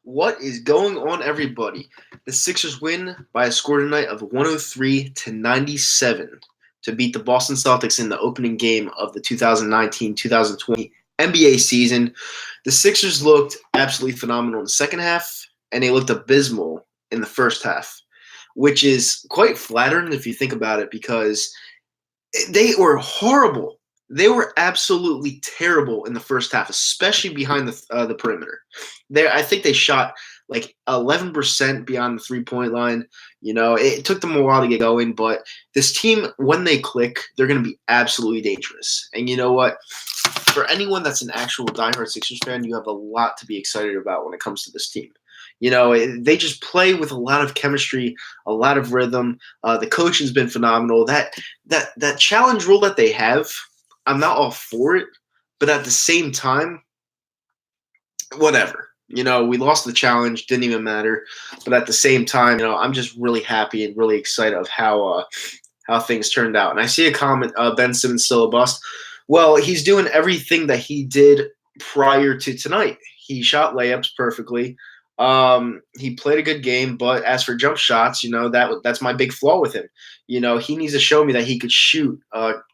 What is going on, everybody? The Sixers win by a score tonight of 103-97 to beat the Boston Celtics in the opening game of the 2019-2020 NBA season. The Sixers looked absolutely phenomenal in the second half, and they looked abysmal in the first half, which is quite flattering if you think about it, because they were horrible. They were absolutely terrible in the first half, especially behind the perimeter. I think they shot like 11% beyond the 3-point line. It took them a while to get going, but this team, when they click, they're going to be absolutely dangerous. And you know what? For anyone that's an actual diehard Sixers fan, you have a lot to be excited about when it comes to this team. They just play with a lot of chemistry, a lot of rhythm. The coaching's been phenomenal. That challenge rule that they have, I'm not all for it, but at the same time, whatever. We lost the challenge, didn't even matter. But at the same time, I'm just really happy and really excited of how things turned out. And I see a comment, Ben Simmons still a bust. Well, he's doing everything that he did prior to tonight. He shot layups perfectly. He played a good game, but as for jump shots, that's my big flaw with him. He needs to show me that he could shoot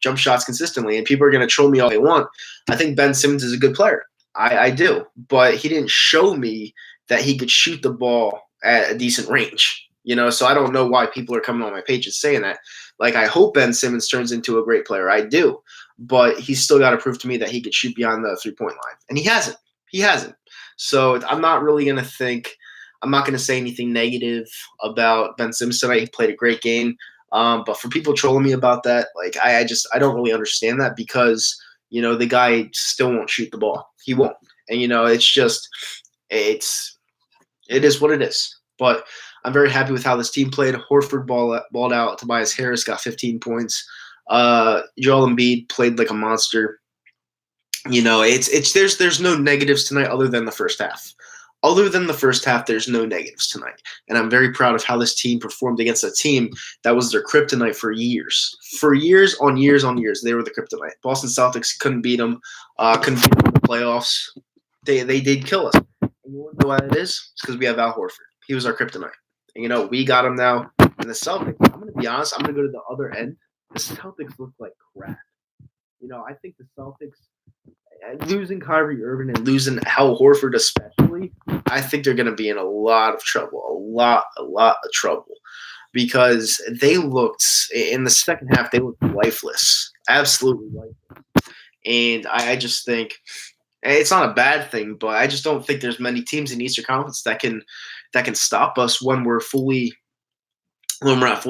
jump shots consistently, and people are going to troll me all they want. I think Ben Simmons is a good player. I do, but he didn't show me that he could shoot the ball at a decent range. So I don't know why people are coming on my page and saying that. Like, I hope Ben Simmons turns into a great player. I do, but he's still got to prove to me that he could shoot beyond the 3-point line, and he hasn't. So I'm not really going to I'm not going to say anything negative about Ben Simmons tonight. He played a great game. But for people trolling me about that, like, I don't really understand that, because, the guy still won't shoot the ball. He won't. And, it is what it is. But I'm very happy with how this team played. Horford balled out. Tobias Harris got 15 points. Joel Embiid played like a monster. There's no negatives tonight other than the first half. Other than the first half, there's no negatives tonight. And I'm very proud of how this team performed against a team that was their kryptonite for years. For years on years on years, they were the kryptonite. Boston Celtics couldn't beat them. Couldn't beat them in the playoffs. They did kill us. And you want to know why that is? It's because we have Al Horford. He was our kryptonite. And, we got him now. And the Celtics, I'm going to be honest, I'm going to go to the other end. The Celtics look like crap. I think the Celtics, losing Kyrie Irving and losing Al Horford especially, I think they're going to be in a lot of trouble, a lot of trouble, because they looked, in the second half, they looked lifeless, absolutely lifeless. And I just think it's not a bad thing, but I just don't think there's many teams in the Eastern Conference that can stop us when we're at full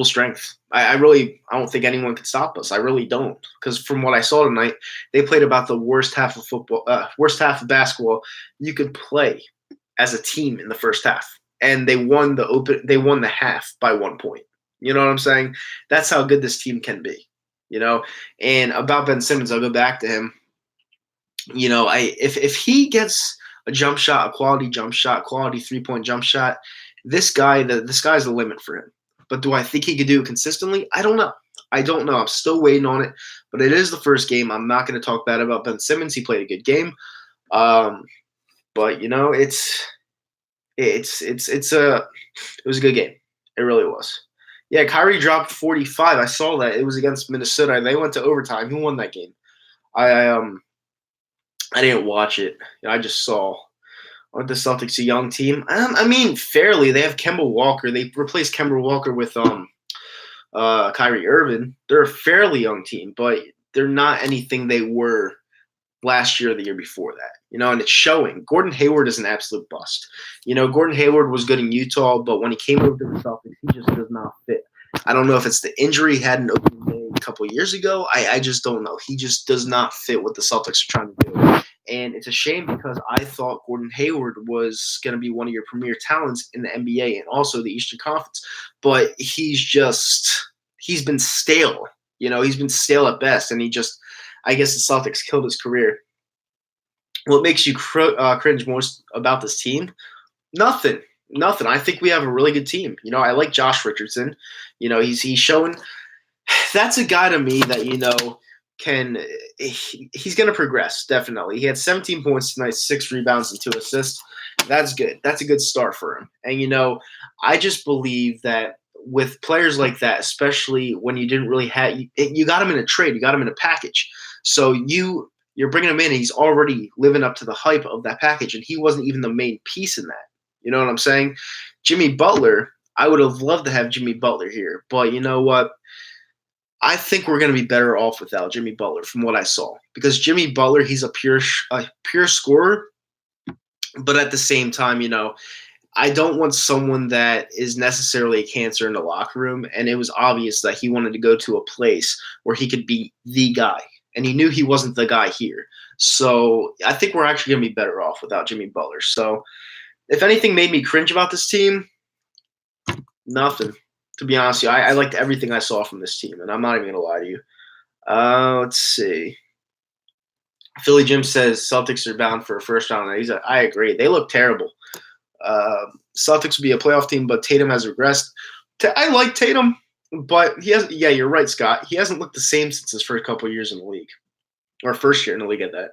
strength. I don't think anyone can stop us. I really don't, because from what I saw tonight, they played about the worst half of basketball you could play as a team in the first half, and they won the half by 1 point. You know what I'm saying? That's how good this team can be. And about Ben Simmons, I'll go back to him. If he gets a jump shot, a quality jump shot, quality 3-point jump shot, the sky's the limit for him. But do I think he could do it consistently? I don't know. I'm still waiting on it. But it is the first game. I'm not going to talk bad about Ben Simmons. He played a good game. But it was a good game. It really was. Yeah, Kyrie dropped 45. I saw that. It was against Minnesota, and they went to overtime. Who won that game? I didn't watch it. I just saw. Aren't the Celtics a young team? I mean, fairly. They have Kemba Walker. They replaced Kemba Walker with Kyrie Irving. They're a fairly young team, but they're not anything they were last year or the year before that. And it's showing. Gordon Hayward is an absolute bust. Gordon Hayward was good in Utah, but when he came over to the Celtics, he just does not fit. I don't know if it's the injury he had in opening day a couple of years ago. I just don't know. He just does not fit what the Celtics are trying to do. And it's a shame, because I thought Gordon Hayward was going to be one of your premier talents in the NBA and also the Eastern Conference. But he's been stale. He's been stale at best. And I guess the Celtics killed his career. What makes you cringe most about this team? Nothing. I think we have a really good team. I like Josh Richardson. He's showing. That's a guy to me that, he's going to progress, definitely. He had 17 points tonight, 6 rebounds, and 2 assists. That's good. That's a good start for him. And I just believe that with players like that, especially when you didn't really have you got him in a trade, you got him in a package. So you're bringing him in, and he's already living up to the hype of that package, and he wasn't even the main piece in that. You know what I'm saying? Jimmy Butler, I would have loved to have Jimmy Butler here, but you know what? I think we're going to be better off without Jimmy Butler from what I saw, because Jimmy Butler, he's a pure scorer, but at the same time, I don't want someone that is necessarily a cancer in the locker room. And it was obvious that he wanted to go to a place where he could be the guy. And he knew he wasn't the guy here. So I think we're actually going to be better off without Jimmy Butler. So if anything made me cringe about this team, nothing. To be honest with you, I liked everything I saw from this team. And I'm not even going to lie to you. Let's see. Philly Jim says Celtics are bound for a first round. I agree. They look terrible. Celtics will be a playoff team, but Tatum has regressed. I like Tatum, but he has. Yeah, you're right, Scott. He hasn't looked the same since his first couple of years in the league, or first year in the league at that.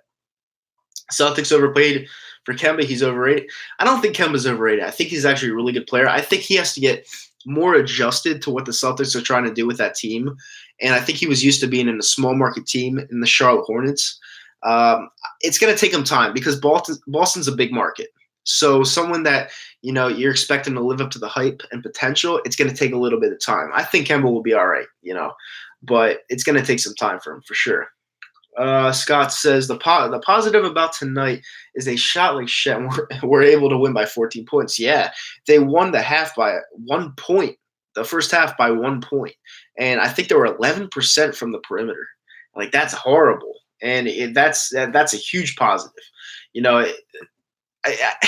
Celtics overpaid for Kemba. He's overrated. I don't think Kemba's overrated. I think he's actually a really good player. I think he has to get more adjusted to what the Celtics are trying to do with that team, and I think he was used to being in a small market team in the Charlotte Hornets. It's going to take him time because Boston's a big market. So someone that, you're expecting to live up to the hype and potential, it's going to take a little bit of time. I think Kemba will be all right, but it's going to take some time for him for sure. Scott says the positive about tonight is they shot like shit and were able to win by 14 points. Yeah, they won the half by 1 point, the first half by 1 point. And I think they were 11% from the perimeter. Like, that's horrible. And that's a huge positive.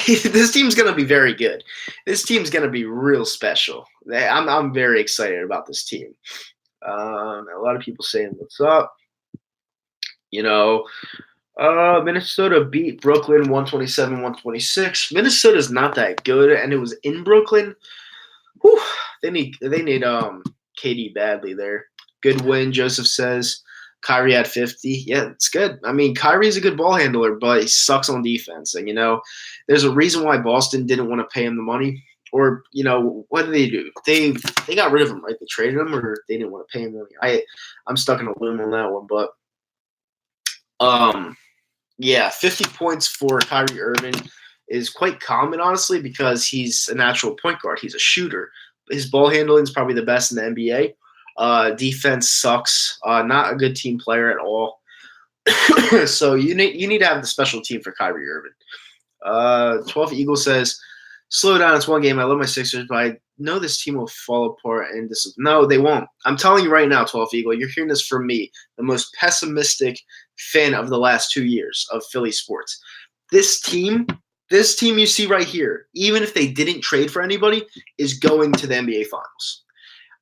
This team's going to be very good. This team's going to be real special. I'm very excited about this team. A lot of people saying what's up. Minnesota beat Brooklyn 127-126. Minnesota's not that good, and it was in Brooklyn. Whew, they need KD badly there. Good win, Joseph says. Kyrie had 50. Yeah, it's good. I mean, Kyrie's a good ball handler, but he sucks on defense. And, there's a reason why Boston didn't want to pay him the money. Or, what did they do? They got rid of him, right? They traded him, or they didn't want to pay him money. I'm stuck in a loom on that one. But, 50 points for Kyrie Irving is quite common, honestly, because he's a natural point guard. He's a shooter. His ball handling is probably the best in the NBA. Defense sucks. Not a good team player at all. So you need to have the special team for Kyrie Irving. 12 Eagle says, slow down. It's one game. I love my Sixers, but I know this team will fall apart. And no, they won't. I'm telling you right now, 12 Eagle, you're hearing this from me, the most pessimistic fan of the last 2 years of Philly sports. This team you see right here, even if they didn't trade for anybody, is going to the NBA Finals.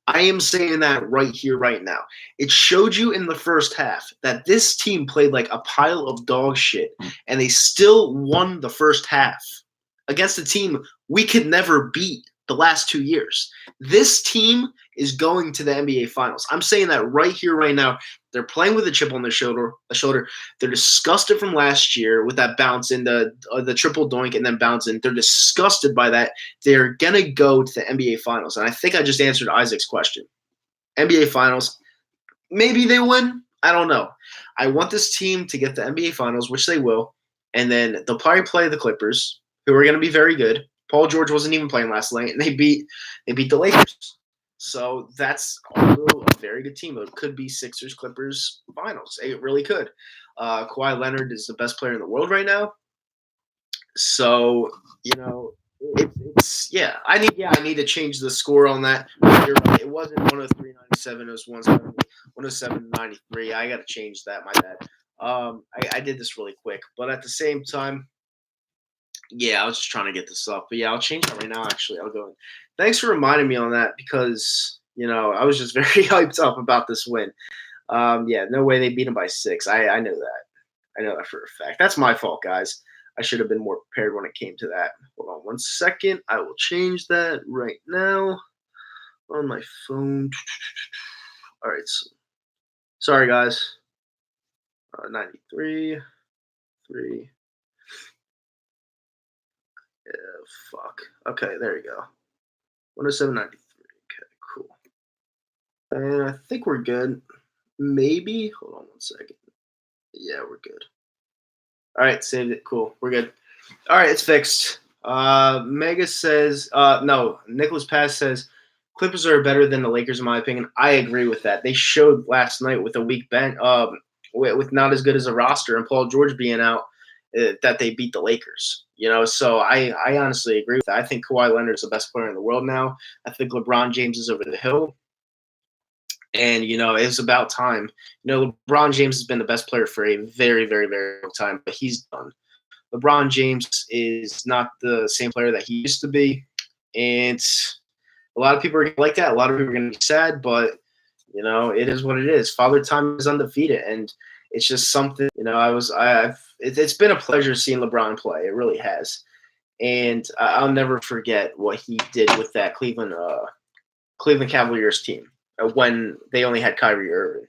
I am saying that right here, right now. It showed you in the first half that this team played like a pile of dog shit, and they still won the first half against a team we could never beat the last 2 years. This team is going to the NBA Finals. I'm saying that right here, right now. They're playing with a chip on their shoulder. They're disgusted from last year with that bounce in the triple doink and then bouncing. They're disgusted by that. They're going to go to the NBA Finals. And I think I just answered Isaac's question. NBA Finals, maybe they win. I don't know. I want this team to get the NBA Finals, which they will. And then they'll probably play the Clippers, who are going to be very good. Paul George wasn't even playing last night, and they beat the Lakers. So that's also a very good team. It could be Sixers, Clippers, Finals. It really could. Kawhi Leonard is the best player in the world right now. So, I need to change the score on that. You're right. It wasn't 103.97. It was 107.93. I got to change that. My bad. I did this really quick, but at the same time, I was just trying to get this up. But I'll change that right now. Actually, I'll go in. Thanks for reminding me on that because, I was just very hyped up about this win. No way they beat them by 6. I know that. I know that for a fact. That's my fault, guys. I should have been more prepared when it came to that. Hold on 1 second. I will change that right now on my phone. All right. So, sorry, guys. 93, 3. fuck. Okay, there you go. 107.93. Okay, cool. And I think we're good. Maybe. Hold on one second. Yeah, we're good. All right, saved it. Cool. We're good. All right, it's fixed. Mega says, no, Nicholas Paz says, Clippers are better than the Lakers, in my opinion. I agree with that. They showed last night with a weak bench, with not as good as a roster and Paul George being out, that they beat the Lakers. So I honestly agree with that. I think Kawhi Leonard is the best player in the world now. I think LeBron James is over the hill. And, it's about time. LeBron James has been the best player for a very, very, very long time, but he's done. LeBron James is not the same player that he used to be. And a lot of people are going to like that. A lot of people are going to be sad, but, it is what it is. Father Time is undefeated. And it's just something, it's been a pleasure seeing LeBron play. It really has. And I'll never forget what he did with that Cleveland Cavaliers team when they only had Kyrie Irving,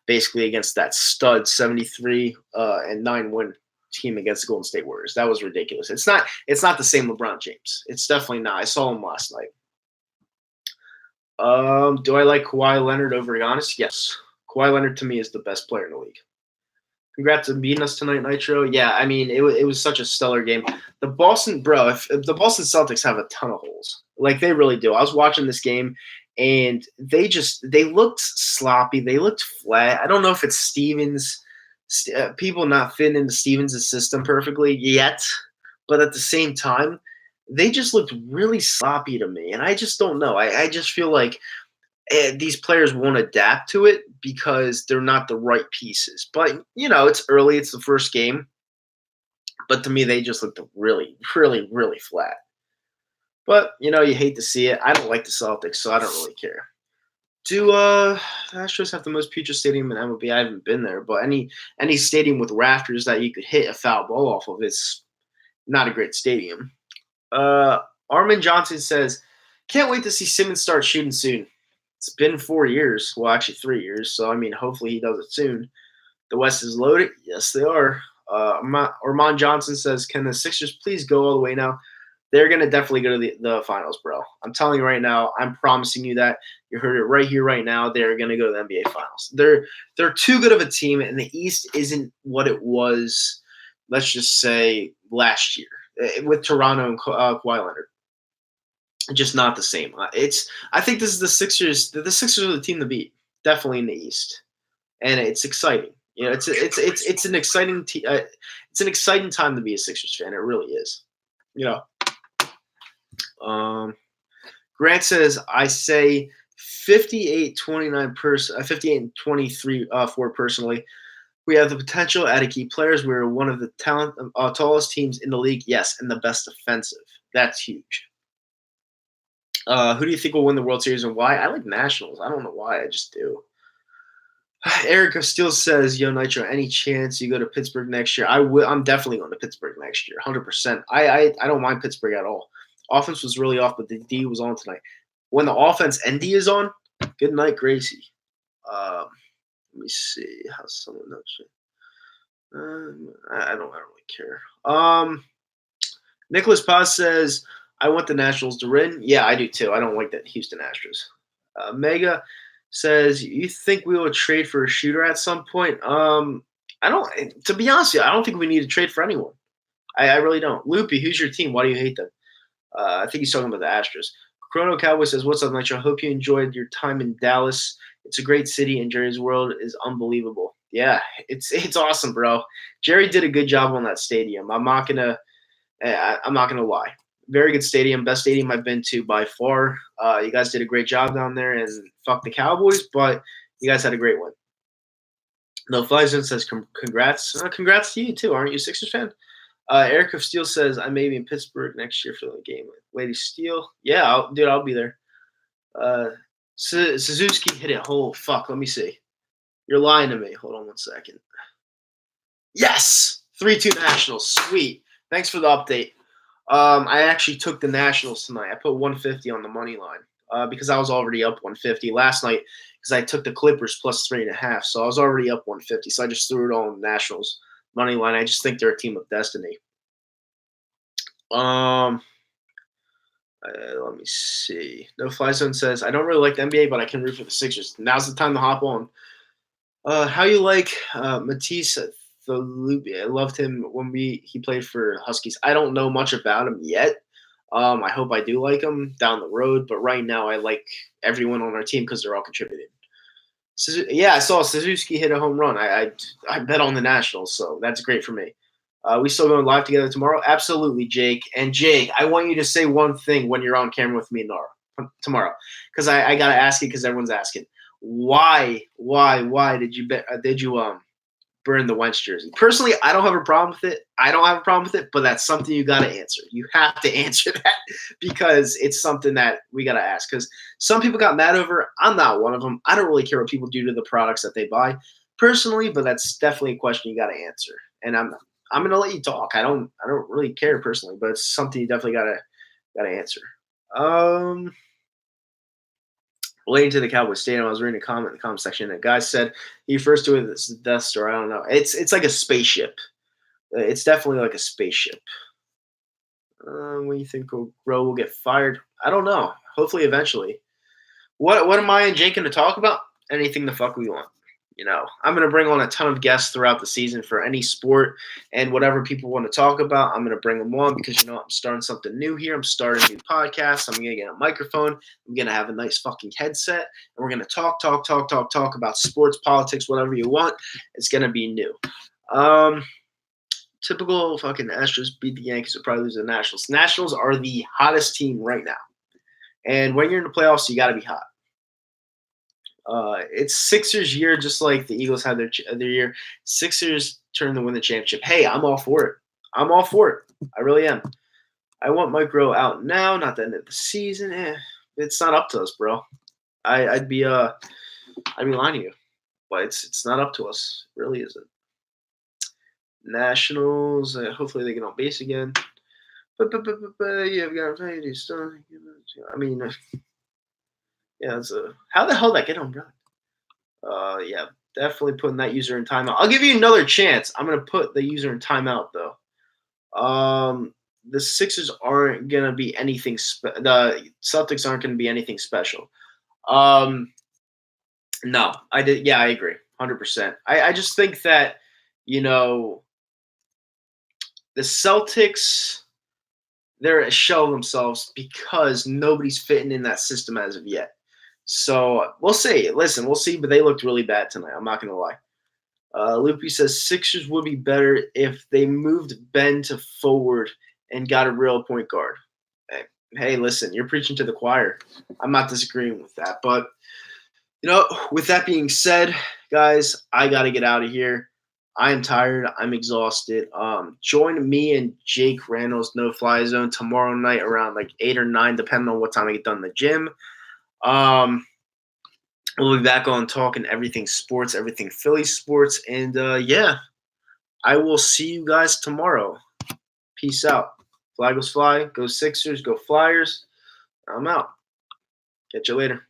basically against that stud 73 and 9 win team against the Golden State Warriors. That was ridiculous. It's not the same LeBron James. It's definitely not. I saw him last night. Do I like Kawhi Leonard over Giannis? Yes. Kawhi Leonard to me is the best player in the league. Congrats on beating us tonight, Nitro. Yeah, I mean, it was such a stellar game. If the Boston Celtics have a ton of holes. Like, they really do. I was watching this game, and they looked sloppy. They looked flat. I don't know if it's Stevens, people not fitting into Stevens' system perfectly yet, but at the same time, they just looked really sloppy to me, and I just don't know. I just feel like these players won't adapt to it because they're not the right pieces. But, it's early. It's the first game. But to me, they just looked really, really, really flat. But, you hate to see it. I don't like the Celtics, so I don't really care. Do the Astros have the most putrid stadium in MLB? I haven't been there, but any stadium with rafters that you could hit a foul ball off of is not a great stadium. Armin Johnson says, can't wait to see Simmons start shooting soon. It's been 4 years. Well, actually 3 years. So, I mean, hopefully he does it soon. The West is loaded. Yes, they are. Armand Johnson says, can the Sixers please go all the way now? They're going to definitely go to the finals, bro. I'm telling you right now. I'm promising you that. You heard it right here, right now. They're going to go to the NBA Finals. They're too good of a team, and the East isn't what it was, let's just say, last year with Toronto and Kawhi Leonard. Just not the same. I think this is the Sixers. The Sixers are the team to beat, definitely in the East, and it's exciting. It's an exciting it's an exciting time to be a Sixers fan. It really is. Grant says I say 58-29 58-23 for personally. We have the potential at a key players. We're one of the tallest teams in the league. Yes, and the best defensive. That's huge. Who do you think will win the World Series and why? I like Nationals. I don't know why. I just do. Erica still says, yo, Nitro, any chance you go to Pittsburgh next year? I'm definitely going to Pittsburgh next year, 100%. I don't mind Pittsburgh at all. Offense was really off, but the D was on tonight. When the offense and D is on, good night, Gracie. Let me see how someone knows it. I don't really care. Nicholas Paz says, I want the Nationals to win. Yeah, I do too. I don't like that Houston Astros. Mega says, you think we will trade for a shooter at some point? I don't. To be honest with you, I don't think we need to trade for anyone. I really don't. Loopy, who's your team? Why do you hate them? I think he's talking about the Astros. Chrono Cowboy says, what's up, Nitro? Hope you enjoyed your time in Dallas. It's a great city, and Jerry's World is unbelievable. Yeah, it's awesome, bro. Jerry did a good job on that stadium. I'm not gonna lie. Very good stadium, best stadium I've been to by far. You guys did a great job down there, and fuck the Cowboys, but you guys had a great one. No Fly Zone says congrats. Congrats to you too. Aren't you a Sixers fan? Eric of Steel says I may be in Pittsburgh next year for the game. Lady Steel, yeah, I'll be there. Suzuki hit it. Oh fuck, let me see. You're lying to me. Hold on one second. Yes, 3-2 Nationals. Sweet. Thanks for the update. I actually took the Nationals tonight. I put 150 on the money line because I was already up 150 last night because I took the Clippers plus 3.5. So I was already up 150. So I just threw it all on the Nationals money line. I just think they're a team of destiny. Let me see. No Fly Zone says, I don't really like the NBA, but I can root for the Sixers. Now's the time to hop on. How you like Matisse Thalubi? I loved him when he played for Huskies. I don't know much about him yet. I hope I do like him down the road, but right now I like everyone on our team because they're all contributing. Yeah, I saw Suzuki hit a home run. I bet on the Nationals, so that's great for me. We still going live together tomorrow? Absolutely, Jake. And Jake, I want you to say one thing when you're on camera with me and Nora tomorrow, because I gotta ask you because everyone's asking. Why did you burn the Wentz jersey? Personally, I don't have a problem with it. But that's something you got to answer. You have to answer that because it's something that we got to ask. Because some people got mad over. I'm not one of them. I don't really care what people do to the products that they buy, personally. But that's definitely a question you got to answer. And I'm gonna let you talk. I don't really care personally, but it's something you definitely gotta answer. Um. Relating to the Cowboys Stadium, I was reading a comment in the comment section, and a guy said he refers to it as the Death Star. I don't know. It's like a spaceship. It's definitely like a spaceship. When you think Rowe will get fired? I don't know. Hopefully, eventually. What am I and Jake going to talk about? Anything the fuck we want. I'm going to bring on a ton of guests throughout the season for any sport and whatever people want to talk about. I'm going to bring them on because, I'm starting something new here. I'm starting a new podcast. I'm going to get a microphone. I'm going to have a nice fucking headset. And we're going to talk about sports, politics, whatever you want. It's going to be new. Typical fucking Astros beat the Yankees. Will probably lose the Nationals. Nationals are the hottest team right now. And when you're in the playoffs, you got to be hot. It's Sixers' year, just like the Eagles had their year. Sixers turn to win the championship. Hey, I'm all for it. I really am. I want Mike Rowe out now, not the end of the season. It's not up to us, bro. I'd be lying to you, but it's not up to us. It really isn't. Nationals. Hopefully they get on base again. But yeah, we got to do stuff. I mean. Yeah, how the hell did I get home run? Yeah, definitely putting that user in timeout. I'll give you another chance. I'm gonna put the user in timeout though. The Sixers aren't gonna be anything. The Celtics aren't gonna be anything special. No, I did. Yeah, I agree, 100%. I just think that the Celtics, they're a shell of themselves because nobody's fitting in that system as of yet. So we'll see. Listen, we'll see, but they looked really bad tonight. I'm not going to lie. Loopy says Sixers would be better if they moved Ben to forward and got a real point guard. Hey, listen, you're preaching to the choir. I'm not disagreeing with that. But, with that being said, guys, I got to get out of here. I am tired. I'm exhausted. Join me and Jake Randall's No Fly Zone tomorrow night around like 8 or 9, depending on what time I get done in the gym. We'll be back on talking everything sports, everything Philly sports. And yeah, I will see you guys tomorrow. Peace out. Fly goes fly. Go Sixers. Go Flyers. I'm out. Catch you later.